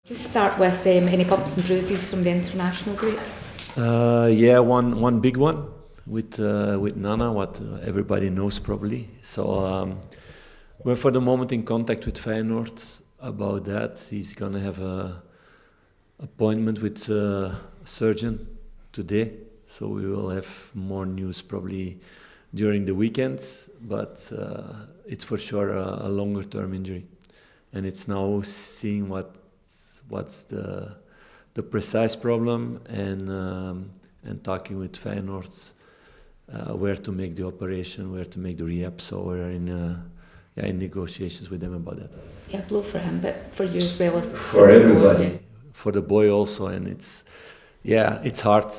Just start with any bumps and bruises from the international break. Yeah, one big one with Nana, what everybody knows probably. So we're for the moment in contact with Feyenoord about that. He's gonna have a appointment with a surgeon today, so we will have more news probably during the weekend. But it's for sure a longer term injury, and it's now seeing what's the precise problem and talking with Feyenoord where to make the operation, where to make the rehab. So we're in negotiations with them about that. Yeah, blow for him, but for you as well. For everybody, for the boy also, and it's hard.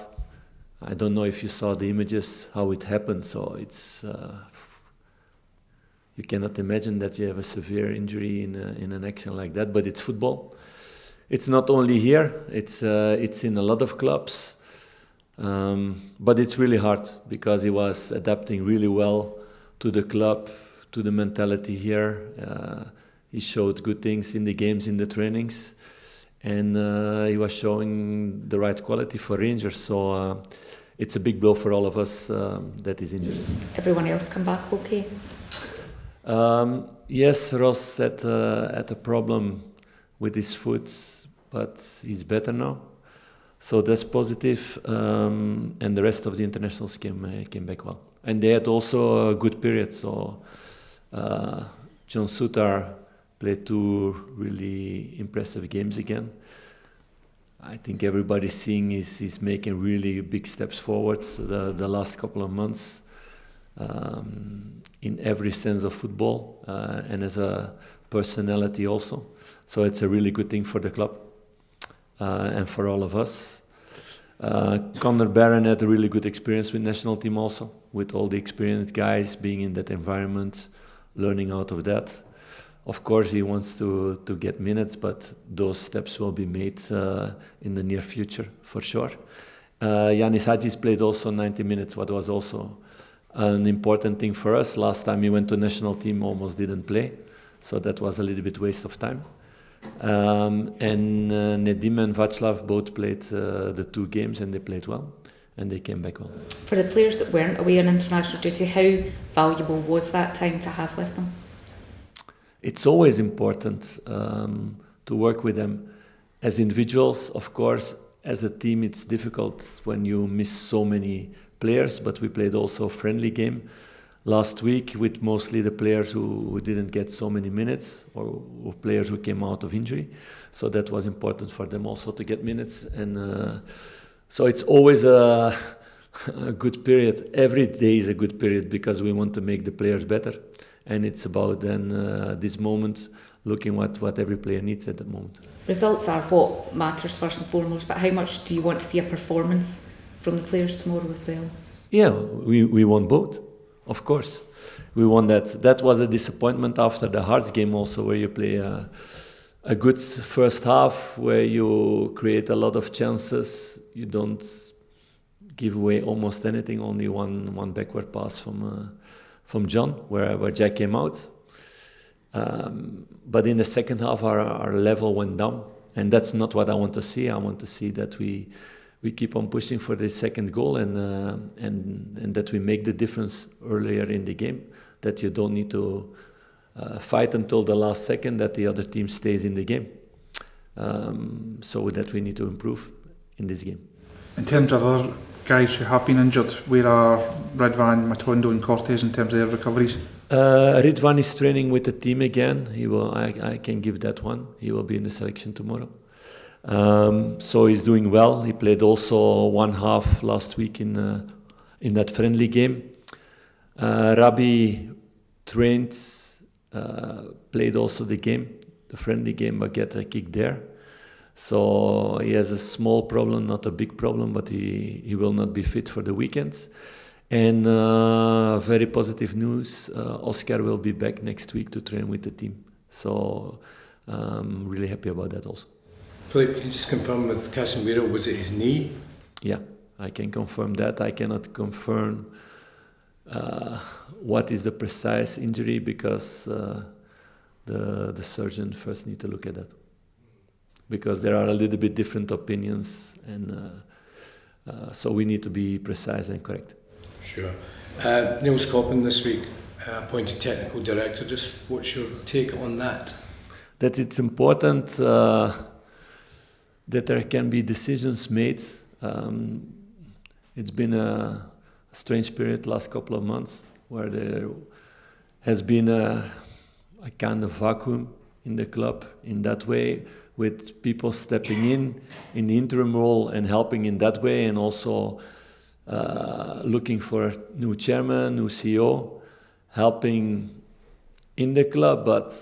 I don't know if you saw the images how it happened. So it's you cannot imagine that you have a severe injury in an accident like that. But it's football. It's not only here, it's in a lot of clubs, but it's really hard because he was adapting really well to the club, to the mentality here. He showed good things in the games, in the trainings, and he was showing the right quality for Rangers. So it's a big blow for all of us that he's injured. Everyone else come back okay? Yes, Ross had a problem with his foot, but he's better now. So that's positive, and the rest of the internationals came back well. And they had also a good period. So John Souttar played 2 really impressive games again. I think everybody's seeing he's making really big steps forward the last couple of months in every sense of football and as a personality also. So it's a really good thing for the club and for all of us. Conor Barron had a really good experience with national team also, with all the experienced guys being in that environment, learning out of that. Of course, he wants to get minutes, but those steps will be made in the near future for sure. Yanis Hadjis played also 90 minutes, what was also an important thing for us. Last time he went to national team, almost didn't play, so that was a little bit waste of time. And Nedim and Václav both played the 2 games, and they played well, and they came back well. For the players that weren't away on international duty, how valuable was that time to have with them? It's always important to work with them. As individuals, of course, as a team it's difficult when you miss so many players, but we played also a friendly game last week with mostly the players who didn't get so many minutes or players who came out of injury. So that was important for them also to get minutes. And so it's always a good period. Every day is a good period because we want to make the players better. And it's about then this moment, looking what every player needs at the moment. Results are what matters first and foremost, but how much do you want to see a performance from the players tomorrow as well? Yeah, we want both. Of course, we won that. That was a disappointment after the Hearts game also, where you play a good first half, where you create a lot of chances. You don't give away almost anything, only one backward pass from John, where Jack came out. But in the second half, our level went down, and that's not what I want to see. I want to see that we keep on pushing for the second goal and that we make the difference earlier in the game, that you don't need to fight until the last second, that the other team stays in the game. So that we need to improve in this game. In terms of other guys who have been injured, where are Ridvan, Matondo and Cortez in terms of their recoveries? Ridvan is training with the team again. I can give that one. He will be in the selection tomorrow. So he's doing well. He played also one half last week in that friendly game. Rabbi trained, played also the friendly game, but get a kick there. So he has a small problem, not a big problem, but he will not be fit for the weekend. And very positive news, Oscar will be back next week to train with the team. So I'm really happy about that also. Philippe, can you just confirm with Casemiro, was it his knee? Yeah, I can confirm that. I cannot confirm what is the precise injury because the surgeon first need to look at that. because there are a little bit different opinions, and so we need to be precise and correct. Sure. Neil Scoppin this week appointed technical director. Just what's your take on that? That it's important that there can be decisions made. It's been a strange period last couple of months where there has been a kind of vacuum in the club in that way, with people stepping in the interim role and helping in that way, and also looking for a new chairman, new CEO, helping in the club. But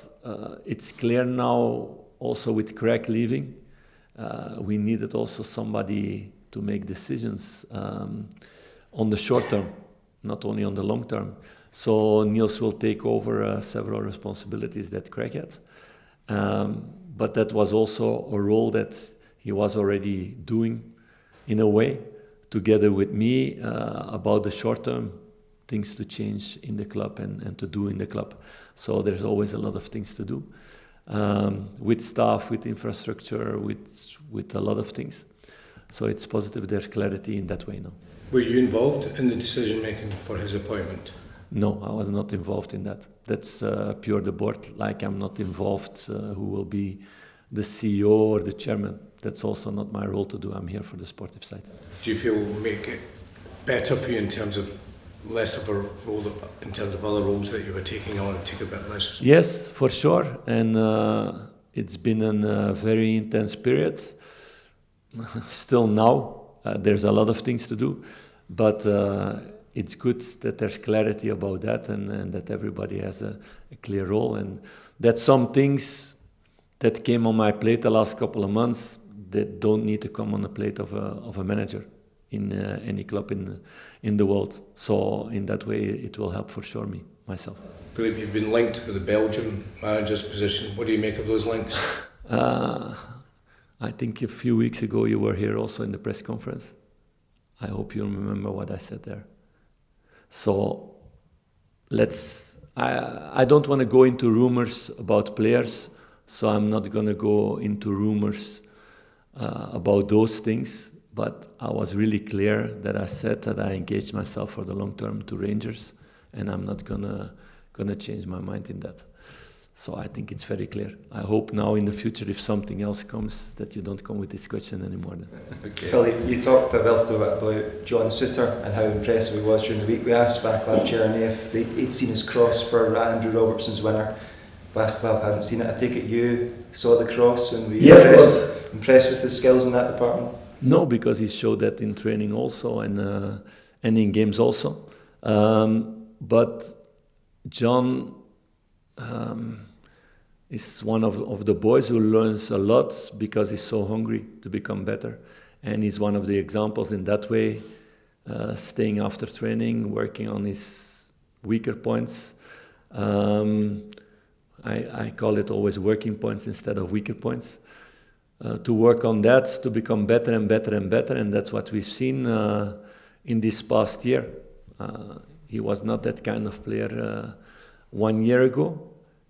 it's clear now, also with Craig leaving, we needed also somebody to make decisions on the short term, not only on the long term. So Niels will take over several responsibilities that Craig had. But that was also a role that he was already doing in a way, together with me, about the short term things to change in the club and to do in the club. So there's always a lot of things to do, with staff, with infrastructure, with a lot of things. So it's positive there's clarity in that way now. Were you involved in the decision making for his appointment? No, I was not involved in that. That's pure the board. Like, I'm not involved who will be the CEO or the chairman. That's also not my role to do. I'm here for the sportive side. Do you feel will make it better for you in terms of less of a role, in terms of other roles that you were taking on, and take a bit less? Yes, for sure. And it's been a very intense period. Still now, there's a lot of things to do, but it's good that there's clarity about that, and that everybody has a clear role, and that some things that came on my plate the last couple of months that don't need to come on the plate of a manager in any club in the world. So in that way, it will help for sure myself. Philippe, you've been linked with the Belgium manager's position. What do you make of those links? I think a few weeks ago you were here also in the press conference. I hope you remember what I said there. So I don't want to go into rumors about players, so I'm not going to go into rumors about those things. But I was really clear that I said that I engaged myself for the long term to Rangers, and I'm not gonna change my mind in that. So I think it's very clear. I hope now in the future, if something else comes, that you don't come with this question anymore. Okay. Philippe, you talked a bit about John Souttar and how impressive he was during the week. We asked Václav Černý if he'd seen his cross for Andrew Robertson's winner. Václav hadn't seen it. I take it you saw the cross and were impressed with his skills in that department? No, because he showed that in training also and in games also. But John is one of the boys who learns a lot because he's so hungry to become better. And he's one of the examples in that way, staying after training, working on his weaker points. I call it always working points instead of weaker points. To work on that, to become better and better and better, and that's what we've seen in this past year. He was not that kind of player 1 year ago,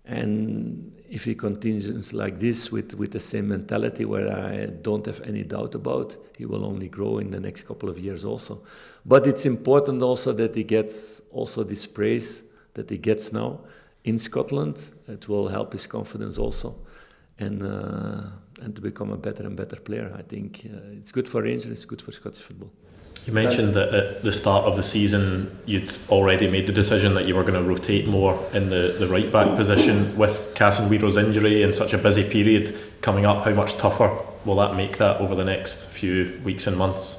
and if he continues like this with the same mentality, where I don't have any doubt about, he will only grow in the next couple of years also. But it's important also that he gets also this praise that he gets now in Scotland. It will help his confidence also, and to become a better and better player. I think it's good for Rangers, it's good for Scottish football. You mentioned that at the start of the season you'd already made the decision that you were going to rotate more in the right back position. With Casemiro injury and such a busy period coming up, how much tougher will that make that over the next few weeks and months?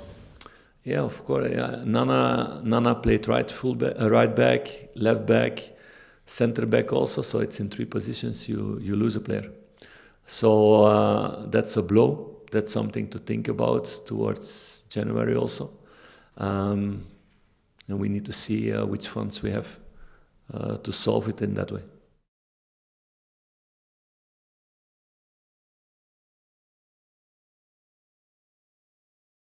Yeah, of course. Yeah. Nana played right back, left back, centre back also, so it's in 3 positions you lose a player. So that's a blow. That's something to think about towards January also. And we need to see which funds we have to solve it in that way.